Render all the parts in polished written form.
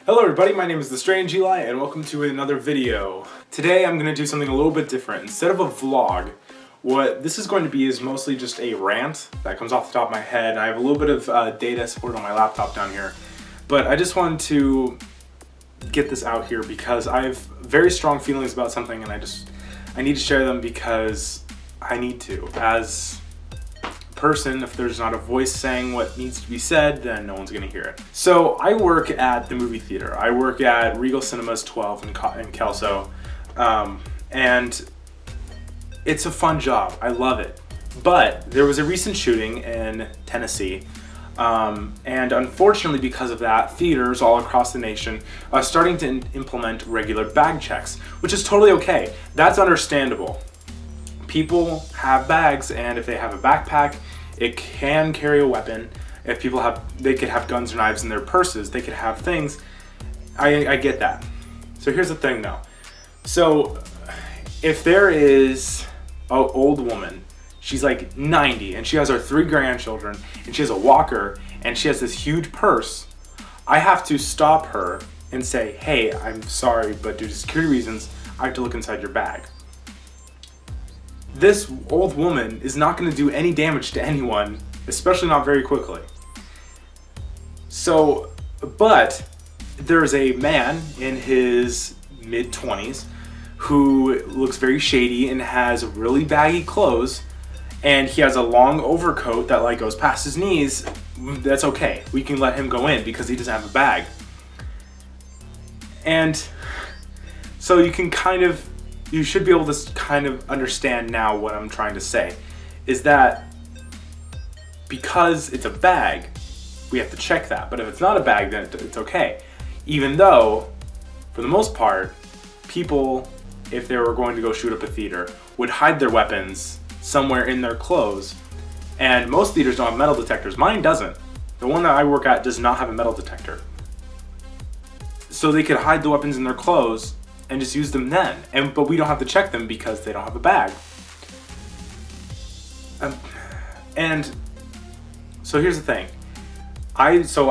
Hello everybody, my name is The Strange Eli and welcome to another video. Today I'm going to do something a little bit different. Instead of a vlog, what this is going to be is mostly just a rant that comes off the top of my head. I have a little bit of data support on my laptop down here, but I just wanted to get this out here because I have very strong feelings about something and I need to share them because I need to. As person, if there's not a voice saying what needs to be said, then no one's gonna hear it. So I work at the movie theater. I work at Regal Cinemas 12 in Kelso, and it's a fun job. I love it. But there was a recent shooting in Tennessee, and unfortunately because of that, theaters all across the nation are starting to implement regular bag checks, which is totally okay. That's understandable. People have bags, and if they have a backpack, it can carry a weapon. If people they could have guns or knives in their purses, they could have things. I get that. So here's the thing though. So if there is an old woman, she's like 90 and she has her 3 grandchildren and she has a walker and she has this huge purse, I have to stop her and say, hey, I'm sorry, but due to security reasons, I have to look inside your bag. This old woman is not going to do any damage to anyone, especially not very quickly. So, but there's a man in his mid-20s who looks very shady and has really baggy clothes, and he has a long overcoat that like goes past his knees. That's okay. We can let him go in because he doesn't have a bag. And so you should be able to kind of understand now what I'm trying to say, is that because it's a bag, we have to check that. But if it's not a bag, then it's okay. Even though, for the most part, people, if they were going to go shoot up a theater, would hide their weapons somewhere in their clothes. And most theaters don't have metal detectors. Mine doesn't. The one that I work at does not have a metal detector. So they could hide the weapons in their clothes and just use them then, but we don't have to check them because they don't have a bag. And so here's the thing. I said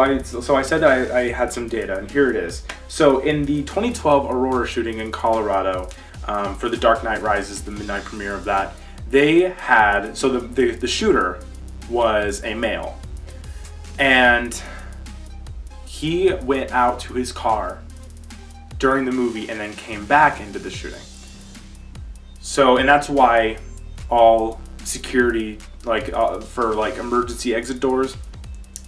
that I had some data, and here it is. So in the 2012 Aurora shooting in Colorado, for The Dark Knight Rises, the midnight premiere of that, they had the shooter was a male, and he went out to his car during the movie and then came back into the shooting. So, and that's why all security, for emergency exit doors,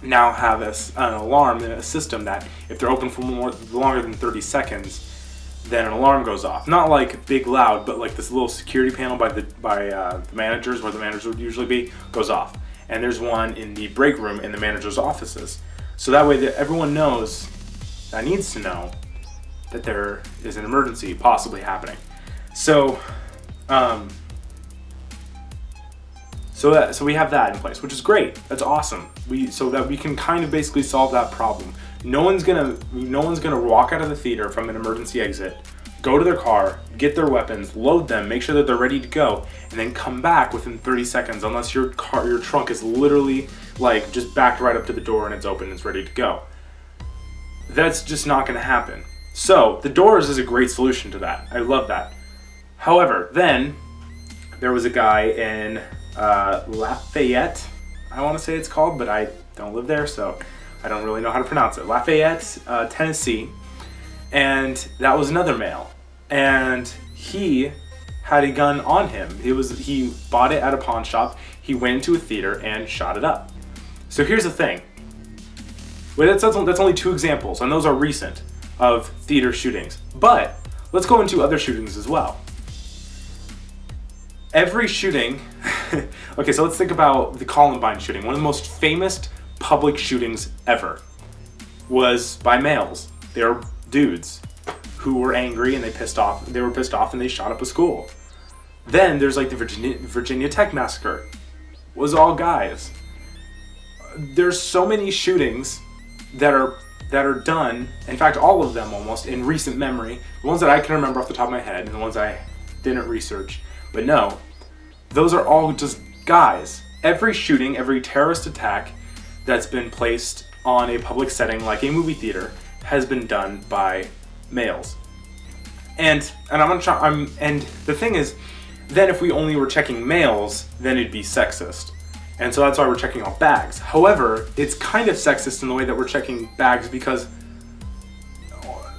now have an alarm and a system that if they're open for longer than 30 seconds, then an alarm goes off. Not like big loud, but like this little security panel by the managers, where the managers would usually be, goes off. And there's one in the break room in the manager's offices. So that way that everyone knows, that needs to know, that there is an emergency possibly happening. So, so we have that in place, which is great. That's awesome. So that we can kind of basically solve that problem. No one's gonna walk out of the theater from an emergency exit, go to their car, get their weapons, load them, make sure that they're ready to go, and then come back within 30 seconds, unless your trunk is literally like just backed right up to the door and it's open and it's ready to go. That's just not gonna happen. So the doors is a great solution to that. I love that. However, then there was a guy in Lafayette, I want to say it's called, but I don't live there, so I don't really know how to pronounce it. Lafayette, Tennessee, and that was another male, and he had a gun on him. He bought it at a pawn shop. He went into a theater and shot it up. So here's the thing. Well, that's only 2 examples, and those are recent, of theater shootings. But let's go into other shootings as well. Every shooting, okay, so let's think about the Columbine shooting. One of the most famous public shootings ever was by males. They were dudes who were angry and they were pissed off and they shot up a school. Then there's like the Virginia Tech massacre. It was all guys. There's so many shootings that are done, in fact all of them almost, in recent memory, the ones that I can remember off the top of my head and the ones I didn't research, but no, those are all just guys. Every shooting, every terrorist attack that's been placed on a public setting like a movie theater has been done by males. And the thing is, then if we only were checking males, then it'd be sexist. And so that's why we're checking all bags. However, it's kind of sexist in the way that we're checking bags because,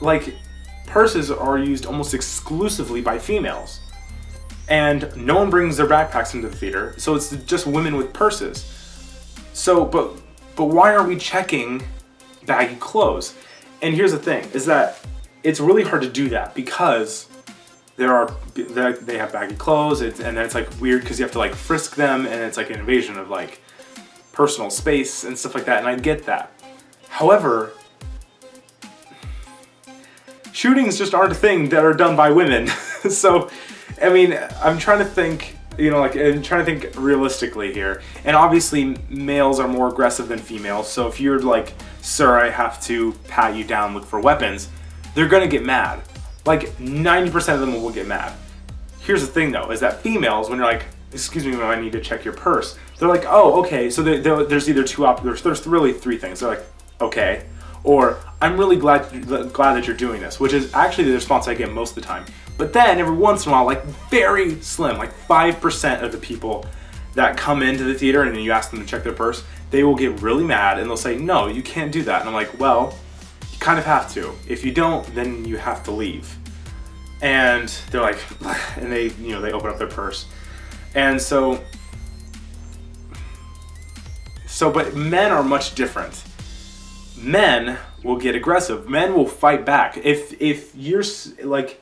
like, purses are used almost exclusively by females. And no one brings their backpacks into the theater, so it's just women with purses. So, but why aren't we checking baggy clothes? And here's the thing, is that it's really hard to do that because they have baggy clothes, and then it's like weird because you have to like frisk them, and it's like an invasion of like personal space and stuff like that, and I get that. However, shootings just aren't a thing that are done by women. So, I mean, I'm trying to think, I'm trying to think realistically here. And obviously, males are more aggressive than females. So if you're like, sir, I have to pat you down, look for weapons, they're gonna get mad. Like 90% of them will get mad. Here's the thing though, is that females, when you're like, excuse me, I need to check your purse, they're like, oh, okay. So there's either there's really three things. They're like, okay, or I'm really glad that you're doing this, which is actually the response I get most of the time. But then every once in a while, like very slim, like 5% of the people that come into the theater and then you ask them to check their purse, they will get really mad and they'll say, no, you can't do that. And I'm like, well, you kind of have to. If you don't, then you have to leave. And they're like, and they open up their purse. And but men are much different. Men will get aggressive. Men will fight back. If you're like,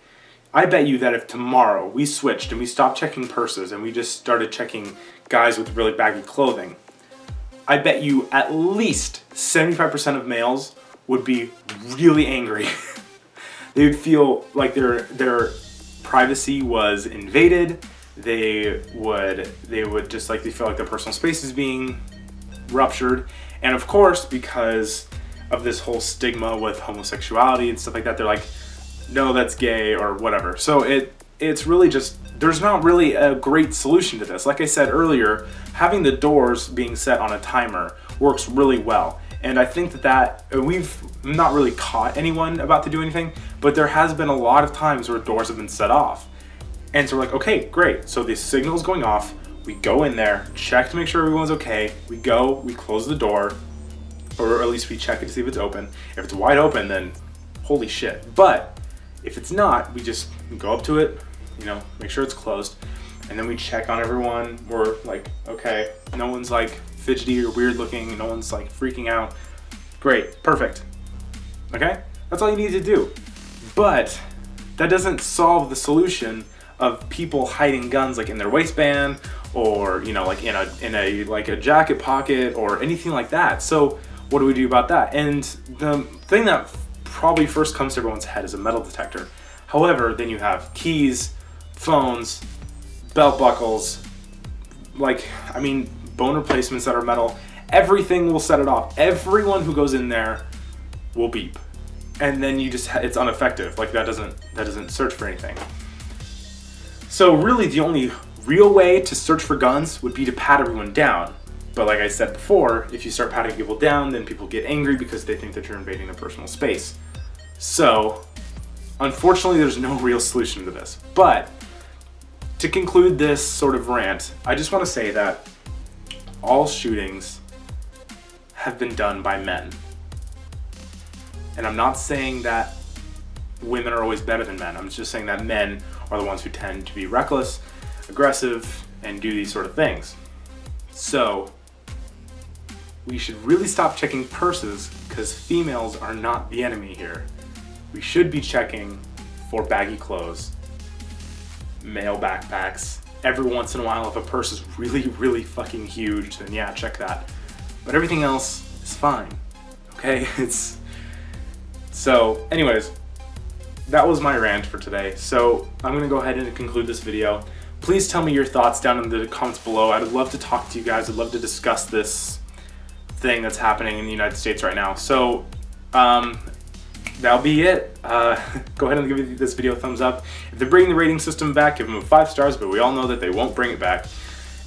I bet you that if tomorrow we switched and we stopped checking purses and we just started checking guys with really baggy clothing, I bet you at least 75% of males would be really angry. They would feel like their privacy was invaded. They would just like, they feel like their personal space is being ruptured. And of course, because of this whole stigma with homosexuality and stuff like that, they're like, no, that's gay or whatever. So it's really just, there's not really a great solution to this. Like I said earlier, having the doors being set on a timer works really well. And I think that we've not really caught anyone about to do anything, but there has been a lot of times where doors have been set off. And so we're like, okay, great. So the signal's going off. We go in there, check to make sure everyone's okay. We go, we close the door, or at least we check it to see if it's open. If it's wide open, then holy shit. But if it's not, we just go up to it, make sure it's closed, and then we check on everyone. We're like, okay, no one's like fidgety or weird looking, no one's like freaking out. Great, perfect. Okay, that's all you need to do. But that doesn't solve the solution of people hiding guns like in their waistband or like in a like a jacket pocket or anything like that. So what do we do about that? And the thing that probably first comes to everyone's head is a metal detector. However, then you have keys, phones, belt buckles, bone replacements that are metal. Everything will set it off. Everyone who goes in there will beep. And then it's ineffective. Like that doesn't search for anything. So really the only real way to search for guns would be to pat everyone down. But like I said before, if you start patting people down, then people get angry because they think that you're invading their personal space. So, unfortunately, there's no real solution to this. But to conclude this sort of rant, I just want to say that all shootings have been done by men. And I'm not saying that women are always better than men. I'm just saying that men are the ones who tend to be reckless, aggressive, and do these sort of things. So, we should really stop checking purses because females are not the enemy here. We should be checking for baggy clothes, male backpacks. Every once in a while, if a purse is really, really fucking huge, then yeah, check that. But everything else is fine, okay? So anyways, that was my rant for today. So I'm gonna go ahead and conclude this video. Please tell me your thoughts down in the comments below. I'd love to talk to you guys. I'd love to discuss this thing that's happening in the United States right now. So that'll be it. Go ahead and give this video a thumbs up. If they're bringing the rating system back, give them 5 stars, but we all know that they won't bring it back.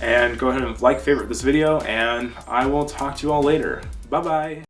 And go ahead and favorite this video, and I will talk to you all later. Bye-bye.